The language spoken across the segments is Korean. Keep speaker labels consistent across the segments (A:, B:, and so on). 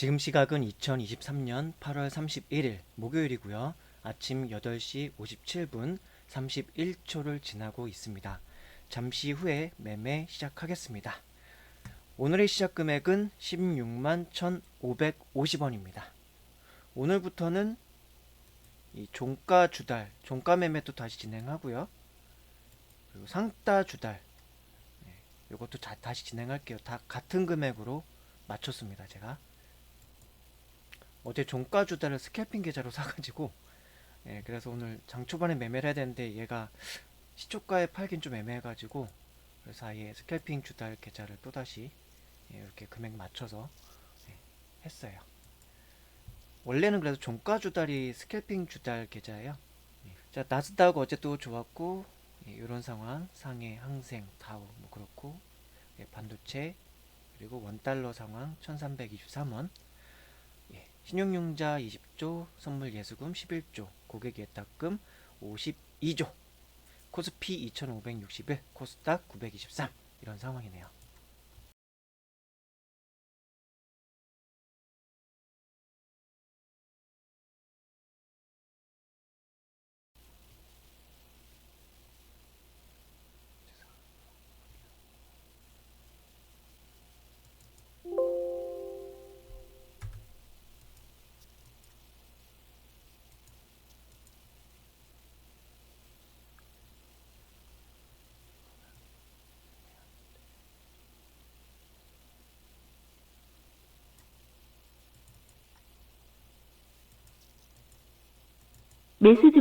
A: 지금 시각은 2023년 8월 31일 목요일이고요. 아침 8시 57분 31초를 지나고 있습니다. 잠시 후에 매매 시작하겠습니다. 오늘의 시작 금액은 16만 1,550원입니다. 오늘부터는 이 종가 주달, 종가 매매도 다시 진행하고요. 그리고 상따 주달, 이것도 다시 진행할게요. 다 같은 금액으로 맞췄습니다. 제가 어제 종가 주달을 스캘핑 계좌로 사가지고, 그래서 오늘 장 초반에 매매를 해야 되는데 얘가 시초가에 팔긴 좀 애매해가지고, 그래서 아예 스캘핑 주달 계좌를 또다시 이렇게 금액 맞춰서 했어요. 원래는 그래도 종가 주달이 스캘핑 주달 계좌예요. 자, 나스닥 어제 또 좋았고, 이런 상황, 상해, 항생, 다우 뭐 그렇고, 반도체, 그리고 원달러 상황 1323원, 신용융자 20조, 선물 예수금 11조, 고객 예탁금 52조, 코스피 2561, 코스닥 923, 이런 상황이네요.
B: 매수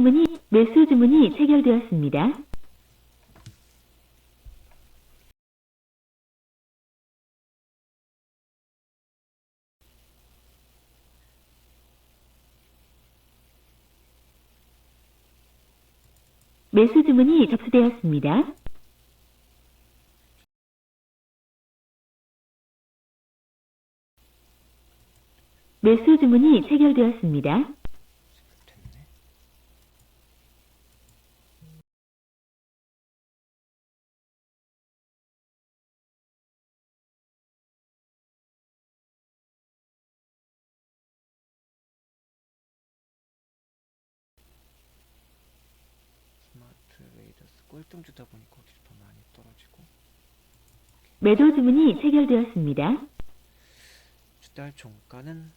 B: 주문이 체결되었습니다. 매수 주문이 접수되었습니다. 매수 주문이 체결되었습니다.
A: 됐네. 스마트 레이더스 꼴등 주다 보니까 어디서 더 많이 떨어지고,
B: 매도 주문이 체결되었습니다.
A: 주달 종가는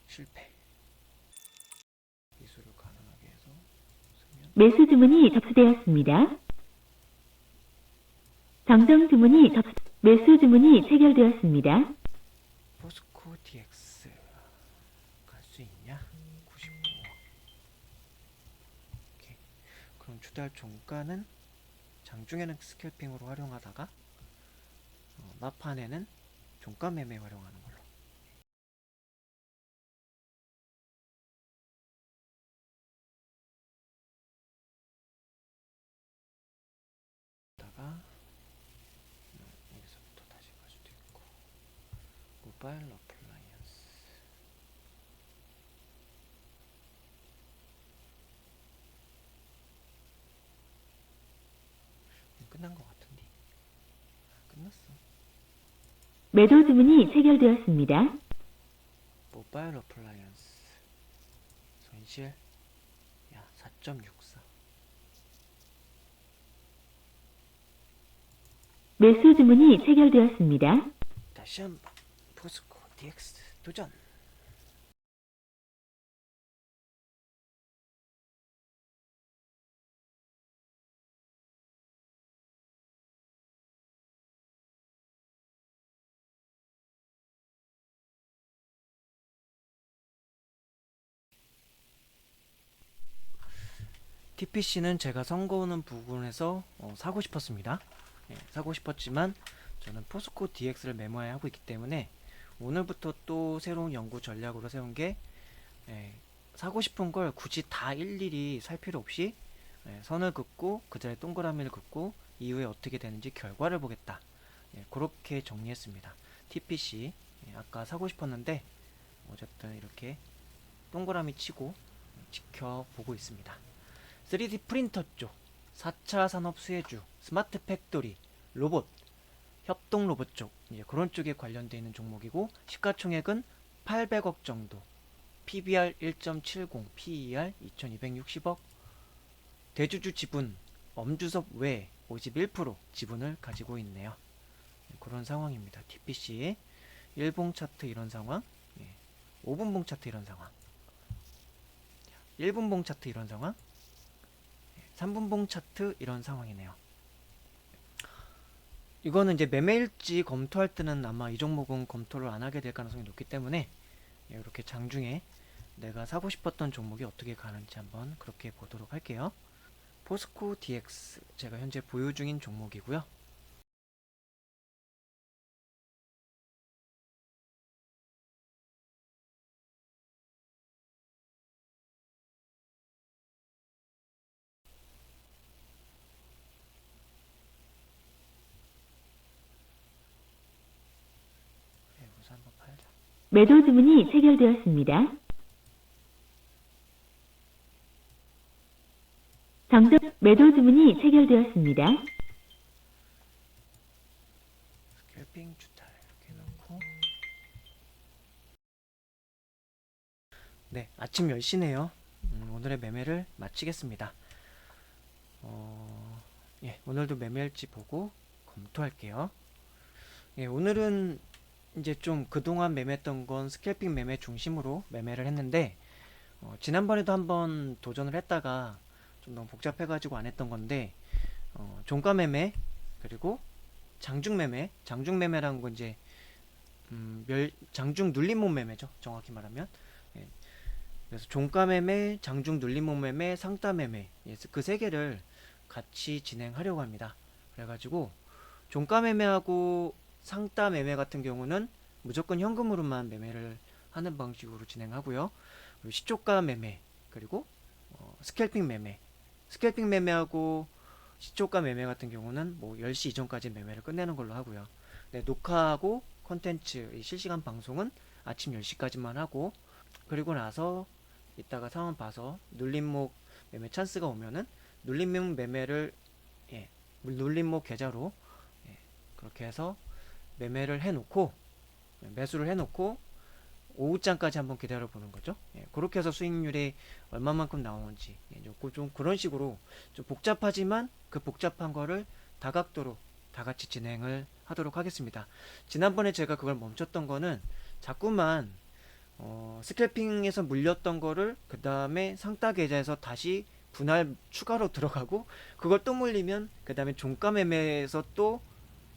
A: 실패. 이수를 가능하게 해서 쓰면
B: 매수 주문이 접수되었습니다. 매수 주문이 체결되었습니다.
A: 포스코 DX 갈 수 있냐? 95. 오케이. 그럼 주달 종가는 장중에는 스캘핑으로 활용하다가 막판에는 종가 매매 활용하는 걸로. 다가 여기서부터 다시 갈 수도 있고. 모바일 어플라이언스 끝난 것 같은데. 끝났어.
B: 매도 주문이 체결되었습니다.
A: 모바일 어플라이언스 손실 야 4.64.
B: 매수 주문이 체결되었습니다.
A: 다시 한번 포스코 DX 도전. TPC는 제가 선거오는 부분에서 사고 싶었습니다. 사고 싶었지만 저는 포스코 DX를 메모해야 하고 있기 때문에 오늘부터 또 새로운 연구 전략으로 세운 게, 사고 싶은 걸 굳이 다 일일이 살 필요 없이 선을 긋고 그 자리에 동그라미를 긋고 이후에 어떻게 되는지 결과를 보겠다. 그렇게 정리했습니다. TPC 아까 사고 싶었는데 어쨌든 이렇게 동그라미 치고 지켜보고 있습니다. 3D 프린터 쪽, 4차 산업 수혜주, 스마트 팩토리, 로봇, 협동 로봇 쪽, 그런 쪽에 관련되어 있는 종목이고, 시가총액은 800억 정도, PBR 1.70, PER 2260억, 대주주 지분, 엄주섭 외 51% 지분을 가지고 있네요. 그런 상황입니다. TPC 1봉 차트 이런 상황, 5분봉 차트 이런 상황, 1분봉 차트 이런 상황, 3분봉 차트 이런 상황이네요. 이거는 이제 매매일지 검토할 때는 아마 이 종목은 검토를 안 하게 될 가능성이 높기 때문에 이렇게 장중에 내가 사고 싶었던 종목이 어떻게 가는지 한번 그렇게 보도록 할게요. 포스코 DX 제가 현재 보유 중인 종목이고요. 우선 한번 팔자.
B: 매도 주문이 체결되었습니다. 매도 주문이 체결되었습니다.
A: 스캘핑 주탈 이렇게 놓고 네, 아침 10시네요. 오늘의 매매를 마치겠습니다. 오늘도 매매일지 보고 검토할게요. 오늘은 이제 좀 그동안 매매했던 건 스캘핑 매매 중심으로 매매를 했는데 지난번에도 한번 도전을 했다가 좀 너무 복잡해가지고 안 했던 건데 종가 매매 그리고 장중 매매, 장중 매매라는 건 이제 장중 눌림목 매매죠. 정확히 말하면. 그래서 종가 매매, 장중 눌림목 매매, 상따 매매 그 세 개를 같이 진행하려고 합니다. 그래가지고 종가 매매하고 상따 매매 같은 경우는 무조건 현금으로만 매매를 하는 방식으로 진행하고요. 그리고 시초가 매매 그리고 스캘핑 매매, 스캘핑 매매하고 시초가 매매 같은 경우는 뭐 10시 이전까지 매매를 끝내는 걸로 하고요. 네, 녹화하고 컨텐츠 실시간 방송은 아침 10시까지만 하고 그리고 나서 이따가 상황 봐서 눌림목 매매 찬스가 오면은 눌림목 매매를 눌림목 계좌로 그렇게 해서 매매를 해놓고 매수를 해놓고 오후장까지 한번 기다려 보는 거죠. 그렇게 해서 수익률이 얼마만큼 나오는지 좀 그런 식으로 좀 복잡하지만 그 복잡한 거를 다각도로 다 같이 진행을 하도록 하겠습니다. 지난번에 제가 그걸 멈췄던 거는 자꾸만 스캘핑에서 물렸던 거를 그 다음에 상따 계좌에서 다시 분할 추가로 들어가고 그걸 또 물리면 그 다음에 종가 매매에서 또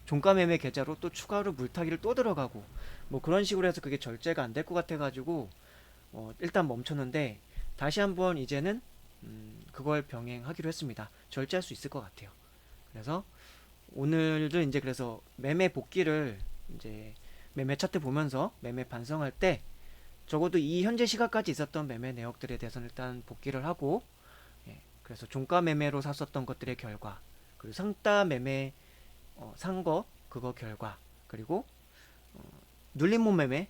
A: 종가 매매 계좌로 또 추가로 물타기를 또 들어가고 뭐 그런 식으로 해서 그게 절제가 안 될 것 같아 가지고 일단 멈췄는데 다시 한번 이제는 그걸 병행하기로 했습니다. 절제할 수 있을 것 같아요. 그래서 오늘도 이제 그래서 매매 복귀를 이제 매매 차트 보면서 매매 반성할 때 적어도 이 현재 시각까지 있었던 매매 내역들에 대해서는 일단 복귀를 하고 그래서 종가 매매로 샀었던 것들의 결과 그리고 상따 매매 산 거 그거 결과 그리고 눌림목 매매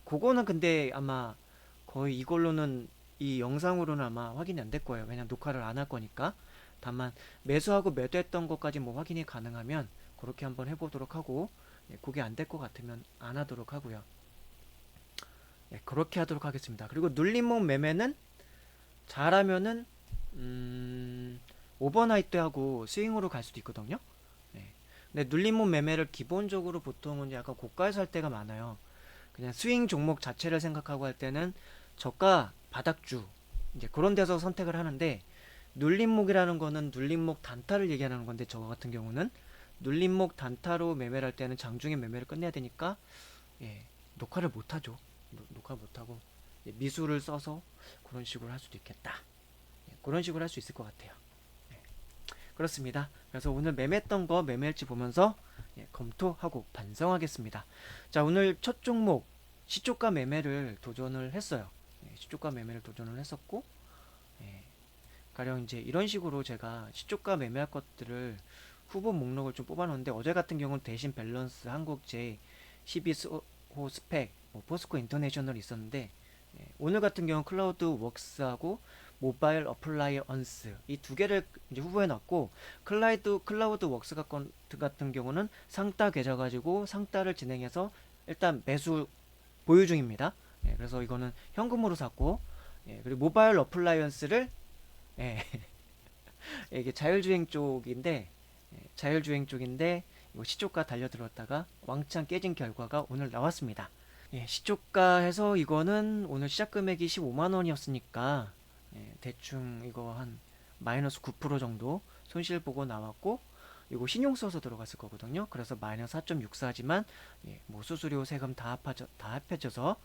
A: 그거는 근데 아마 거의 이걸로는 이 영상으로는 아마 확인이 안 될 거예요. 왜냐면 녹화를 안 할 거니까. 다만 매수하고 매도했던 것까지 뭐 확인이 가능하면 그렇게 한번 해보도록 하고 그게 안 될 것 같으면 안 하도록 하고요. 그렇게 하도록 하겠습니다. 그리고 눌림목 매매는 잘하면은 오버나이트 하고 스윙으로 갈 수도 있거든요. 근데 눌림목 매매를 기본적으로 보통은 약간 고가에서 할 때가 많아요. 그냥 스윙 종목 자체를 생각하고 할 때는 저가 바닥주 이제 그런 데서 선택을 하는데 눌림목이라는 거는 눌림목 단타를 얘기하는 건데 저 같은 경우는 눌림목 단타로 매매를 할 때는 장중에 매매를 끝내야 되니까 녹화를 못하죠. 녹화 못하고 미수를 써서 그런 식으로 할 수도 있겠다. 그런 식으로 할 수 있을 것 같아요. 그렇습니다. 그래서 오늘 매매했던 거 매매일지 보면서 검토하고 반성하겠습니다. 자, 오늘 첫 종목 시초가 매매를 도전을 했어요. 시초가 매매를 도전을 했었고 가령 이제 이런 식으로 제가 시초가 매매할 것들을 후보 목록을 좀 뽑아놓는데 어제 같은 경우는 대신 밸런스 한국제 12호 스펙 포스코 인터내셔널이 있었는데 오늘 같은 경우는 클라우드 웍스하고 모바일 어플라이언스 이 두 개를 이제 후보에 놨고 클라우드 웍스 같은 경우는 상따 계좌 가지고 상따를 진행해서 일단 매수 보유 중입니다. 예, 그래서 이거는 현금으로 샀고, 예, 그리고 모바일 어플라이언스를, 예, 이게 자율주행 쪽인데, 자율주행 쪽인데 이거 시초가 달려들었다가 왕창 깨진 결과가 오늘 나왔습니다. 예, 시초가 해서 이거는 오늘 시작 금액이 15만 원이었으니까 대충 이거 한 마이너스 9% 정도 손실 보고 나왔고, 이거 신용 써서 들어갔을 거거든요. 그래서 마이너스 4.64지만 뭐 수수료 세금 다 합해져서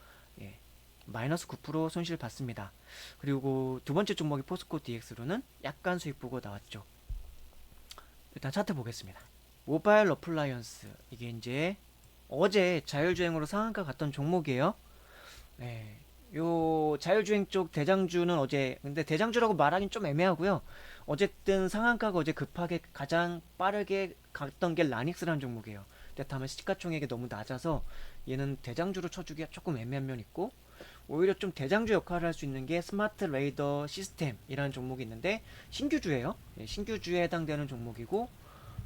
A: 마이너스 9% 손실 봤습니다. 그리고 두 번째 종목이 포스코 DX로는 약간 수익 보고 나왔죠. 일단 차트 보겠습니다. 모바일 어플라이언스, 이게 이제 어제 자율주행으로 상한가 갔던 종목이에요. 네, 요 자율주행 쪽 대장주는 어제, 근데 대장주라고 말하긴 좀 애매하고요. 어쨌든 상한가가 어제 급하게 가장 빠르게 갔던 게 라닉스라는 종목이에요. 근데 다만 시가총액이 너무 낮아서 얘는 대장주로 쳐주기가 조금 애매한 면 있고, 오히려 좀 대장주 역할을 할 수 있는 게 스마트 레이더 시스템이라는 종목이 있는데 신규주예요. 예, 신규주에 해당되는 종목이고,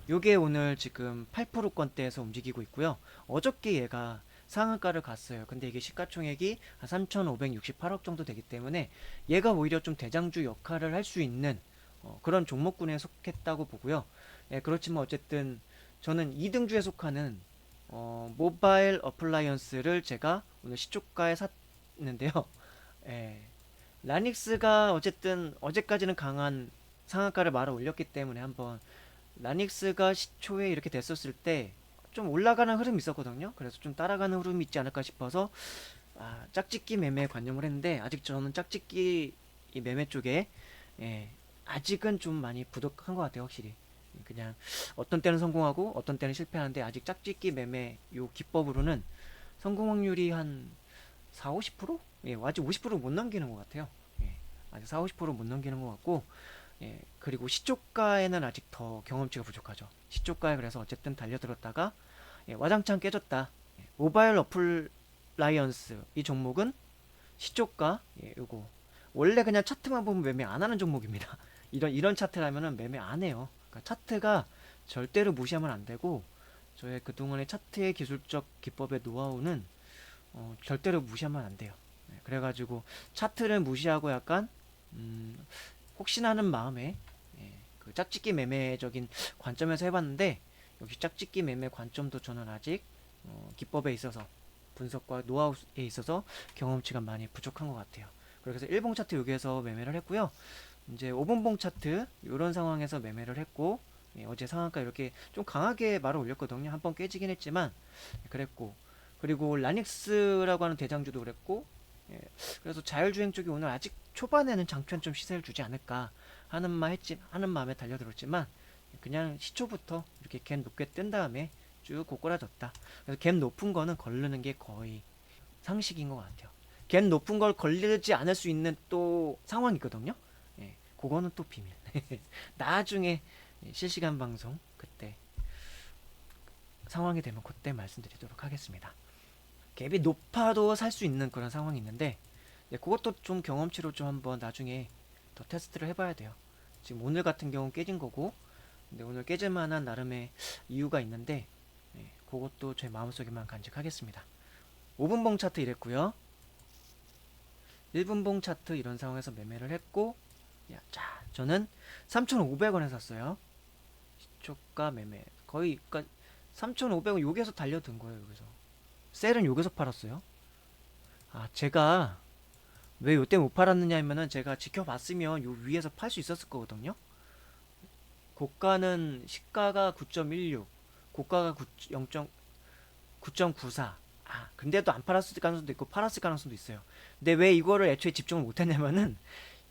A: 요게 오늘 지금 8%권대에서 움직이고 있고요. 어저께 얘가 상한가를 갔어요. 근데 이게 시가총액이 한 3,568억 정도 되기 때문에 얘가 오히려 좀 대장주 역할을 할 수 있는 그런 종목군에 속했다고 보고요. 예, 그렇지만 어쨌든 저는 2등주에 속하는 모바일 어플라이언스를 제가 오늘 시초가에 샀는데요. 예, 라닉스가 어쨌든 어제까지는 강한 상한가를 말아 올렸기 때문에 한번 라닉스가 시초에 이렇게 됐었을 때 좀 올라가는 흐름이 있었거든요. 그래서 좀 따라가는 흐름이 있지 않을까 싶어서 짝짓기 매매에 관여를 했는데, 아직 저는 짝짓기 이 매매 쪽에 아직은 좀 많이 부족한 것 같아요. 확실히 그냥 어떤 때는 성공하고 어떤 때는 실패하는데, 아직 짝짓기 매매 요 기법으로는 성공 확률이 한 4, 50%? 예, 아직 50%못 넘기는 것 같아요. 예, 아직 4, 50%못 넘기는 것 같고, 예, 그리고 시초가에는 아직 더 경험치가 부족하죠. 시초가에 그래서 어쨌든 달려들었다가 와장창 깨졌다. 모바일 어플라이언스 이 종목은 시초가 요거 원래 그냥 차트만 보면 매매 안 하는 종목입니다. 이런 차트라면은 매매 안 해요. 그러니까 차트가 절대로 무시하면 안 되고, 저의 그동안의 차트의 기술적 기법의 노하우는 절대로 무시하면 안 돼요. 그래가지고 차트를 무시하고 약간 혹시나 하는 마음에 그 짝짓기 매매적인 관점에서 해봤는데, 역시 짝짓기 매매 관점도 저는 아직 기법에 있어서 분석과 노하우에 있어서 경험치가 많이 부족한 것 같아요. 그래서 1봉 차트 여기에서 매매를 했고요. 이제 5분봉 차트 이런 상황에서 매매를 했고, 어제 상한가 이렇게 좀 강하게 말아 올렸거든요. 한번 깨지긴 했지만 그랬고, 그리고 라닉스라고 하는 대장주도 그랬고, 그래서 자율주행 쪽이 오늘 아직 초반에는 장편 좀 시세를 주지 않을까 하는 마음에 달려들었지만, 그냥 시초부터 이렇게 갭 높게 뜬 다음에 쭉 고꾸라졌다. 그래서 갭 높은 거는 걸르는 게 거의 상식인 것 같아요. 갭 높은 걸 걸리지 않을 수 있는 또 상황이거든요. 그거는 또 비밀. 나중에 실시간 방송 그때 상황이 되면 그때 말씀드리도록 하겠습니다. 갭이 높아도 살 수 있는 그런 상황이 있는데, 그것도 좀 경험치로 좀 한번 나중에 더 테스트를 해봐야 돼요. 지금 오늘 같은 경우는 깨진 거고, 근데 오늘 깨질 만한 나름의 이유가 있는데, 그것도 제 마음속에만 간직하겠습니다. 5분봉 차트 이랬고요. 1분봉 차트 이런 상황에서 매매를 했고, 자, 저는 3,500원에 샀어요. 시초가 매매 거의, 그러니까 3,500원 여기서 달려든 거예요. 여기서 셀은 여기서 팔았어요. 제가 왜 요때 못 팔았느냐 하면은, 제가 지켜봤으면 요 위에서 팔 수 있었을 거거든요. 고가는 시가가 9.16, 고가가 9.94. 근데도 안 팔았을 가능성도 있고 팔았을 가능성도 있어요. 근데 왜 이거를 애초에 집중을 못 했냐면은,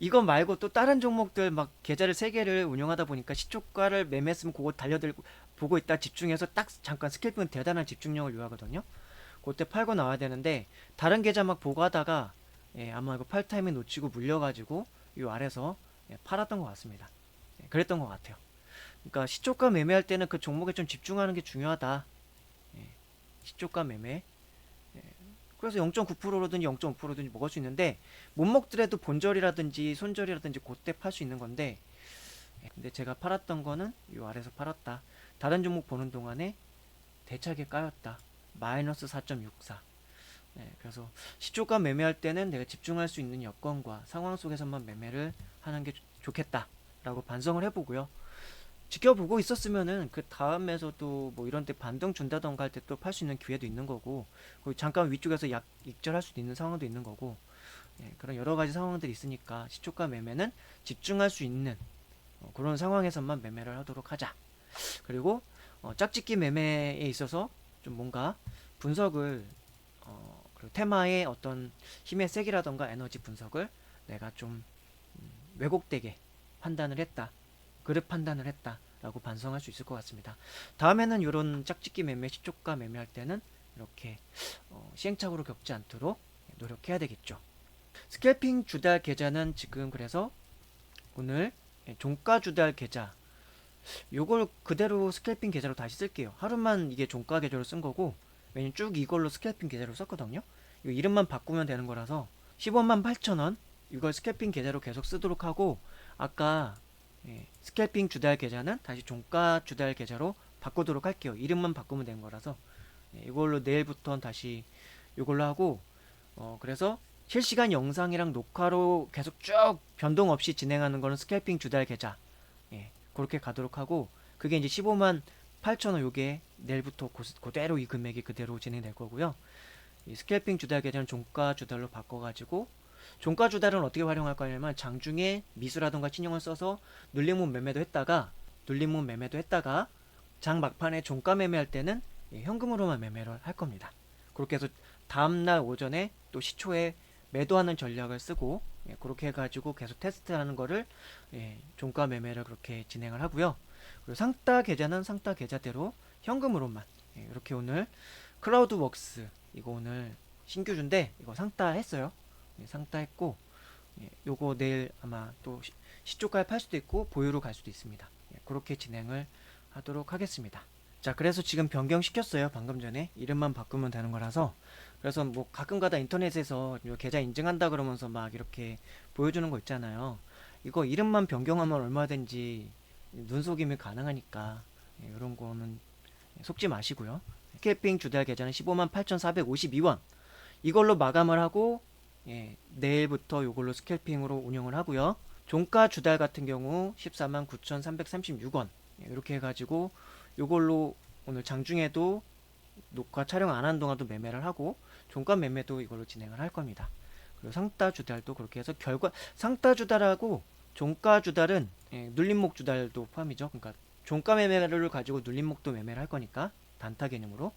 A: 이거 말고 또 다른 종목들 막 계좌를 3개를 운영하다 보니까 시초가를 매매했으면 그거 달려들고 보고 있다 집중해서 딱 잠깐 스킬프는 대단한 집중력을 요하거든요. 그때 팔고 나와야 되는데, 다른 계좌 막 보고 하다가 아마 이거 팔 타이밍 놓치고 물려가지고 이 아래서 팔았던 것 같습니다. 그랬던 것 같아요. 그러니까 시초가 매매할 때는 그 종목에 좀 집중하는 게 중요하다. 시초가 매매. 그래서 0.9%든지 0.5%든지 먹을 수 있는데, 못 먹더라도 본절이라든지 손절이라든지 그때 팔 수 있는 건데, 근데 제가 팔았던 거는 이 아래서 팔았다. 다른 종목 보는 동안에 대차게 까였다. 마이너스 4.64. 그래서 시초가 매매할 때는 내가 집중할 수 있는 여건과 상황 속에서만 매매를 하는 게 좋겠다라고 반성을 해보고요. 지켜보고 있었으면은 그 다음에서도 뭐 이런 때 반등 준다던가 할 때 또 팔 수 있는 기회도 있는 거고, 그리고 잠깐 위쪽에서 약 익절할 수도 있는 상황도 있는 거고, 그런 여러 가지 상황들이 있으니까 시초가 매매는 집중할 수 있는 그런 상황에서만 매매를 하도록 하자. 그리고 짝짓기 매매에 있어서 좀 뭔가 분석을 그리고 테마의 어떤 힘의 세기라던가 에너지 분석을 내가 좀 왜곡되게 판단을 했다. 그릇 판단을 했다. 라고 반성할 수 있을 것 같습니다. 다음에는 이런 짝짓기 매매, 시초가 매매할 때는 이렇게 시행착오를 겪지 않도록 노력해야 되겠죠. 스캘핑 주달 계좌는 지금 그래서 오늘 종가 주달 계좌 요걸 그대로 스캘핑 계좌로 다시 쓸게요. 하루만 이게 종가 계좌로 쓴 거고, 왜냐면 쭉 이걸로 스캘핑 계좌로 썼거든요. 이 이름만 바꾸면 되는 거라서 15만 8천원 이걸 스캘핑 계좌로 계속 쓰도록 하고, 아까 스캘핑 주달 계좌는 다시 종가 주달 계좌로 바꾸도록 할게요. 이름만 바꾸면 되는 거라서 이걸로 내일부터는 다시 이걸로 하고, 그래서 실시간 영상이랑 녹화로 계속 쭉 변동 없이 진행하는 거는 스캘핑 주달 계좌 그렇게 가도록 하고, 그게 이제 15만 8천원 요게 내일부터 그대로 이 금액이 그대로 진행될 거고요. 이 스캘핑 주달 계좌는 종가 주달로 바꿔가지고, 종가 주달은 어떻게 활용할 거냐면 장중에 미수라던가 신용을 써서 눌림목 매매도 했다가 장 막판에 종가 매매할 때는 현금으로만 매매를 할 겁니다. 그렇게 해서 다음날 오전에 또 시초에 매도하는 전략을 쓰고 그렇게 해가지고 계속 테스트하는 거를 종가 매매를 그렇게 진행을 하고요. 그리고 상따 계좌는 상따 계좌대로 현금으로만 이렇게 오늘 클라우드웍스 이거 오늘 신규주인데 이거 상따 했어요. 상따 했고, 요거 내일 아마 또 시초가에 팔 수도 있고 보유로 갈 수도 있습니다. 그렇게 진행을 하도록 하겠습니다. 자, 그래서 지금 변경시켰어요. 방금 전에 이름만 바꾸면 되는 거라서. 그래서 뭐 가끔가다 인터넷에서 요 계좌 인증한다 그러면서 막 이렇게 보여주는 거 있잖아요. 이거 이름만 변경하면 얼마든지 눈속임이 가능하니까 이런 거는 속지 마시고요. 스캘핑 주달 계좌는 15만 8,452원 이걸로 마감을 하고, 내일부터 이걸로 스캘핑으로 운영을 하고요. 종가 주달 같은 경우 14만 9,336원 이렇게 해가지고 이걸로 오늘 장중에도 녹화 촬영 안 한 동안도 매매를 하고, 종가 매매도 이걸로 진행을 할 겁니다. 그리고 상따 주달도 그렇게 해서 상따 주달하고 종가 주달은 눌림목 주달도 포함이죠. 그러니까 종가 매매를 가지고 눌림목도 매매를 할 거니까 단타 개념으로.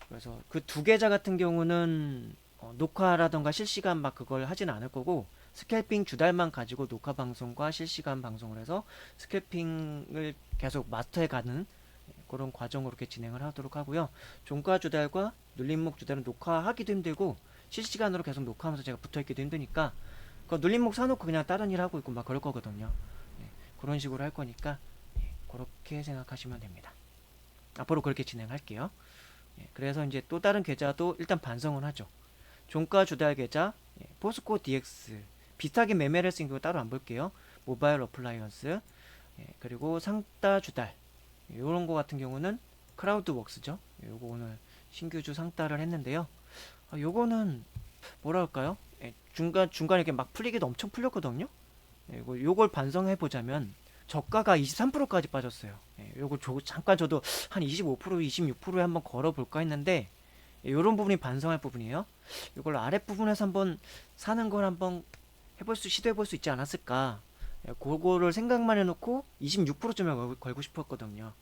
A: 그래서 그 두 계좌 같은 경우는 녹화라던가 실시간 막 그걸 하진 않을 거고, 스캘핑 주달만 가지고 녹화 방송과 실시간 방송을 해서 스캘핑을 계속 마스터해가는 그런 과정으로 이렇게 진행을 하도록 하고요. 종가 주달과 눌림목 주달은 녹화하기도 힘들고 실시간으로 계속 녹화하면서 제가 붙어있기도 힘드니까 그 눌림목 사놓고 그냥 다른 일 하고 있고 막 그럴 거거든요. 그런 식으로 할 거니까 그렇게 생각하시면 됩니다. 앞으로 그렇게 진행할게요. 그래서 이제 또 다른 계좌도 일단 반성을 하죠. 종가 주달 계좌, 포스코 DX 비슷하게 매매를 했으니까 이거 따로 안 볼게요. 모바일 어플라이언스, 그리고 상따 주달 이런 거 같은 경우는 크라우드웍스죠. 요거 오늘 신규주 상따를 했는데요. 요거는 뭐라 할까요? 중간에 이렇게 막 풀리기도 엄청 풀렸거든요. 요걸 반성해 보자면 저가가 23%까지 빠졌어요. 요거 잠깐 저도 한 25%, 26%에 한번 걸어볼까 했는데 요런 부분이 반성할 부분이에요. 이걸 아랫부분에서 한번 사는 걸 한번 시도해볼 수 있지 않았을까. 그거를 생각만 해놓고 26%쯤에 걸고 싶었거든요.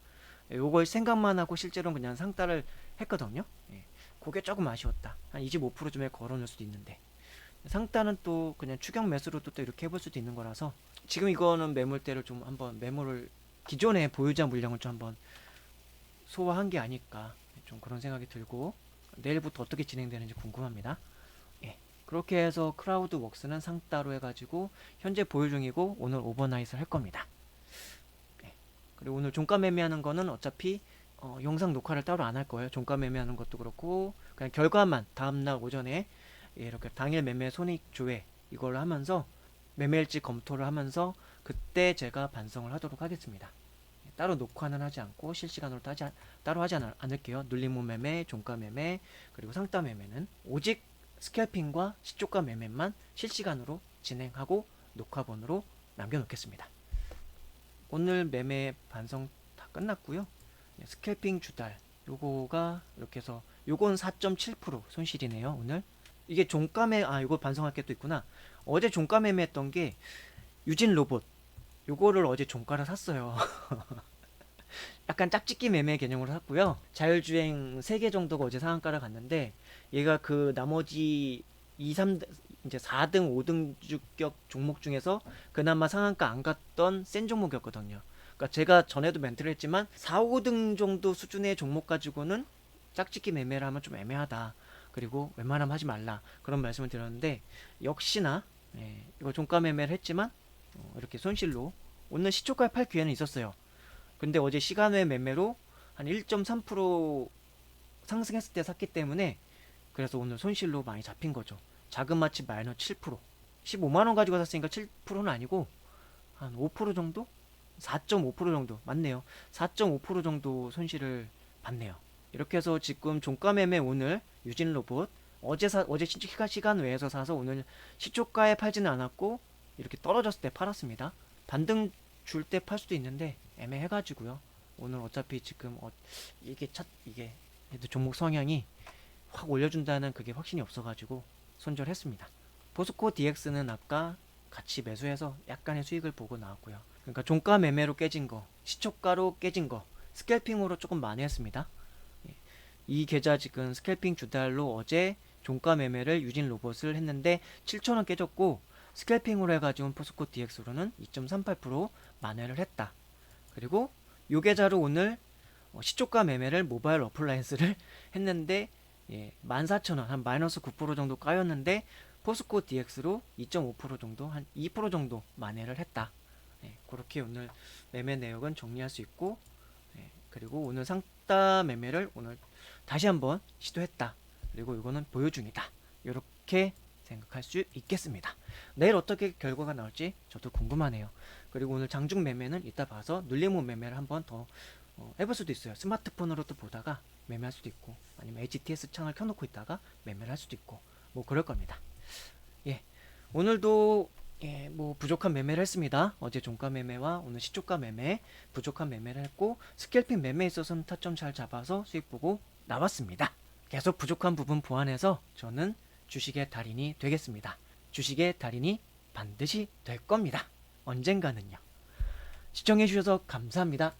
A: 요걸 생각만 하고 실제로는 그냥 상따를 했거든요. 그게 조금 아쉬웠다. 한 25%쯤에 걸어놓을 수도 있는데, 상따는 또 그냥 추격 매수로도 또 이렇게 해볼 수도 있는 거라서 지금 이거는 매물대를 좀 한번 매물을 기존의 보유자 물량을 좀 한번 소화한 게 아닐까, 좀 그런 생각이 들고 내일부터 어떻게 진행되는지 궁금합니다. 그렇게 해서 크라우드웍스는 상따로 해가지고 현재 보유 중이고 오늘 오버나잇을 할 겁니다. 그리고 오늘 종가 매매하는 거는 어차피 영상 녹화를 따로 안 할 거예요. 종가 매매하는 것도 그렇고 그냥 결과만 다음날 오전에 이렇게 당일 매매 손익 조회 이걸 하면서 매매일지 검토를 하면서 그때 제가 반성을 하도록 하겠습니다. 따로 녹화는 하지 않고 실시간으로 따로 하지 않을게요. 눌림목 매매, 종가 매매, 그리고 상따 매매는 오직 스캘핑과 시초가 매매만 실시간으로 진행하고 녹화본으로 남겨놓겠습니다. 오늘 매매 반성 다 끝났고요. 스캘핑 주달 요거가 이렇게 해서 요건 4.7% 손실이네요. 오늘 이게 종가매 이거 반성할 게 또 있구나. 어제 종가 매매했던 게 유진 로봇 요거를 어제 종가를 샀어요. 약간 짝짓기 매매 개념으로 샀고요. 자율주행 3개 정도가 어제 상한가를 갔는데 얘가 그 나머지 2, 3, 이제 4등, 5등 주격 종목 중에서 그나마 상한가 안 갔던 센 종목이었거든요. 그러니까 제가 전에도 멘트를 했지만 4, 5등 정도 수준의 종목 가지고는 짝짓기 매매를 하면 좀 애매하다. 그리고 웬만하면 하지 말라. 그런 말씀을 드렸는데 역시나 이거 종가 매매를 했지만 이렇게 손실로 오늘 시초가에 팔 기회는 있었어요. 근데 어제 시간외 매매로 한 1.3% 상승했을 때 샀기 때문에 그래서 오늘 손실로 많이 잡힌 거죠. 자그마치 마이너스 7%. 15만원 가지고 샀으니까 7%는 아니고 한 5% 정도? 4.5% 정도 맞네요. 4.5% 정도 손실을 봤네요. 이렇게 해서 지금 종가 매매 오늘 유진 로봇 어제 시간 외에서 사서 오늘 시초가에 팔지는 않았고 이렇게 떨어졌을 때 팔았습니다. 반등 줄 때 팔 수도 있는데 애매해가지고요. 오늘 어차피 지금 이게 종목 성향이 확 올려준다는 그게 확신이 없어가지고 손절했습니다. 포스코 DX는 아까 같이 매수해서 약간의 수익을 보고 나왔고요. 그러니까 종가 매매로 깨진 거, 시초가로 깨진 거, 스캘핑으로 조금 많이 했습니다. 이 계좌 지금 스캘핑 주달로 어제 종가 매매를 유진 로봇을 했는데 7,000원 깨졌고 스캘핑으로 해가지고 포스코 DX로는 2.38% 만회를 했다. 그리고 요 계좌로 오늘 시초가 매매를 모바일 어플라이언스를 했는데 14,000원 한 마이너스 9% 정도 까였는데 포스코 DX로 2.5% 정도 한 2% 정도 만회를 했다. 그렇게 오늘 매매 내역은 정리할 수 있고 그리고 오늘 상따 매매를 오늘 다시 한번 시도했다. 그리고 이거는 보유 중이다. 이렇게 생각할 수 있겠습니다. 내일 어떻게 결과가 나올지 저도 궁금하네요. 그리고 오늘 장중 매매는 이따 봐서 눌림목 매매를 한번 더 해볼 수도 있어요. 스마트폰으로 또 보다가 매매할 수도 있고 아니면 HTS 창을 켜놓고 있다가 매매를 할 수도 있고 뭐 그럴 겁니다. 오늘도 뭐 부족한 매매를 했습니다. 어제 종가 매매와 오늘 시초가 매매 부족한 매매를 했고 스캘핑 매매에 있어서는 타점 잘 잡아서 수익 보고 나왔습니다. 계속 부족한 부분 보완해서 저는 주식의 달인이 되겠습니다. 주식의 달인이 반드시 될 겁니다. 언젠가는요. 시청해주셔서 감사합니다.